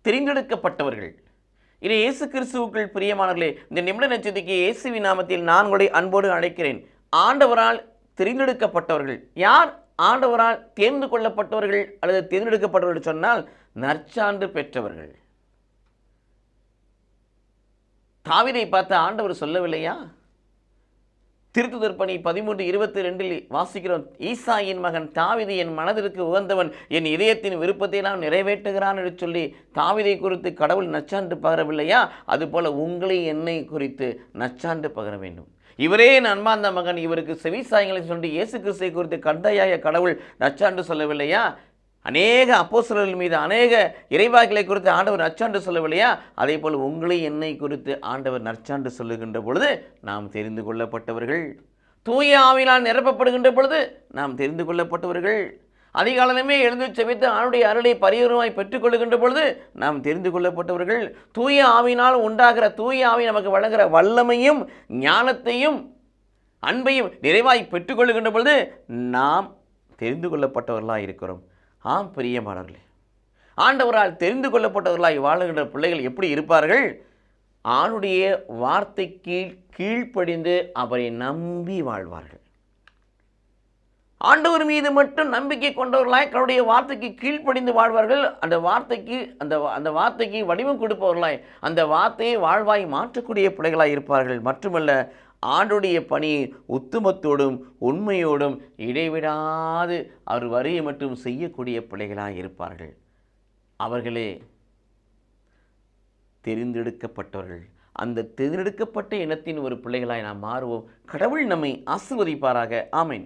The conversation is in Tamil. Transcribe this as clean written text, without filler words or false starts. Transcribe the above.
தெரிந்தெடுக்கப்பட்டவர்கள். இது இயேசு கிறிஸ்துவுக்குள் பிரியமானவர்களே, இந்த நிமிட நட்சத்திரக்கு இயேசுவின் நாமத்தில் நான் உங்களை அன்போடு அழைக்கிறேன். ஆண்டவரால் தெரிந்தெடுக்கப்பட்டவர்கள் யார்? ஆண்டவரால் தேர்ந்து கொள்ளப்பட்டவர்கள் அல்லது தேர்ந்தெடுக்கப்பட்டவர்கள் சொன்னால் நற்சான்று பெற்றவர்கள். தாவீதை பார்த்து ஆண்டவர் சொல்லவில்லையா? திருத்துதர் பணி 13:22 வாசிக்கிறோம். ஈசாயின் மகன் தாவீது என் மனதிற்கு உகந்தவன், என் இதயத்தின் விருப்பத்தை நான் நிறைவேற்றுகிறான் என்று சொல்லி தாவீதை குறித்து கடவுள் நச்சான்று பகரவில்லையா? அதுபோல உங்களை என்னை குறித்து நச்சான்று பகர வேண்டும். இவரே என் அன்பார்ந்த மகன், இவருக்கு செவிசாயங்களை சொல்லி இயேசு கிறிஸ்துவை குறித்து கண்டையாய கடவுள் நச்சான்று சொல்லவில்லையா? அநேக அப்போஸ்தலர்கள் மீது அநேக இறைவாக்கிகளை குறித்து ஆண்டவர் நற்சான்று சொல்லவில்லையா? அதே போல் உங்களை என்னை குறித்து ஆண்டவர் நற்சான்று சொல்லுகின்ற பொழுது நாம் தெரிந்து கொள்ளப்பட்டவர்கள். தூய ஆவியினால் நிரப்பப்படுகின்ற பொழுது நாம் தெரிந்து கொள்ளப்பட்டவர்கள். அதிகாலமே எழுந்து செவித்து ஆணுடைய அருளை பரிவரமாய் பெற்றுக்கொள்ளுகின்ற பொழுது நாம் தெரிந்து கொள்ளப்பட்டவர்கள். தூய ஆவியினால் உண்டாகிற தூய ஆவி நமக்கு வழங்குகிற வல்லமையும் ஞானத்தையும் அன்பையும் நிறைவாய் பெற்றுக்கொள்ளுகின்ற பொழுது நாம் தெரிந்து கொள்ளப்பட்டவர்களாக இருக்கிறோம். ஆம் பிரியமானவர்களே, ஆண்டவரால் தெரிந்து கொள்ளப்பட்டவர்களாய் வாழுகின்ற பிள்ளைகள் எப்படி இருப்பார்கள்? ஆணுடைய வார்த்தைக்கு கீழ்ப்படிந்து அவரை நம்பி வாழ்வார்கள். ஆண்டவர் மீது மட்டும் நம்பிக்கை கொண்டவர்களாய் கடவுளுடைய வார்த்தைக்கு கீழ்ப்படிந்து வாழ்வார்கள். அந்த வார்த்தைக்கு வடிவம் கொடுப்பவர்களாய் அந்த வார்த்தையை வாழ்வாய் மாற்றக்கூடிய பிள்ளைகளாய் இருப்பார்கள். மட்டுமல்ல, ஆண்டுடைய பணியை உத்துமத்தோடும் உண்மையோடும் இடைவிடாது அவர் வரியை மட்டும் செய்யக்கூடிய பிள்ளைகளாக இருப்பார்கள். அவர்களே தெரிந்தெடுக்கப்பட்டவர்கள். அந்த தேர்ந்தெடுக்கப்பட்ட இனத்தின் ஒரு பிள்ளைகளாய் நாம் மாறுவோம். கடவுள் நம்மை ஆசீர்வதிப்பாராக. ஆமென்.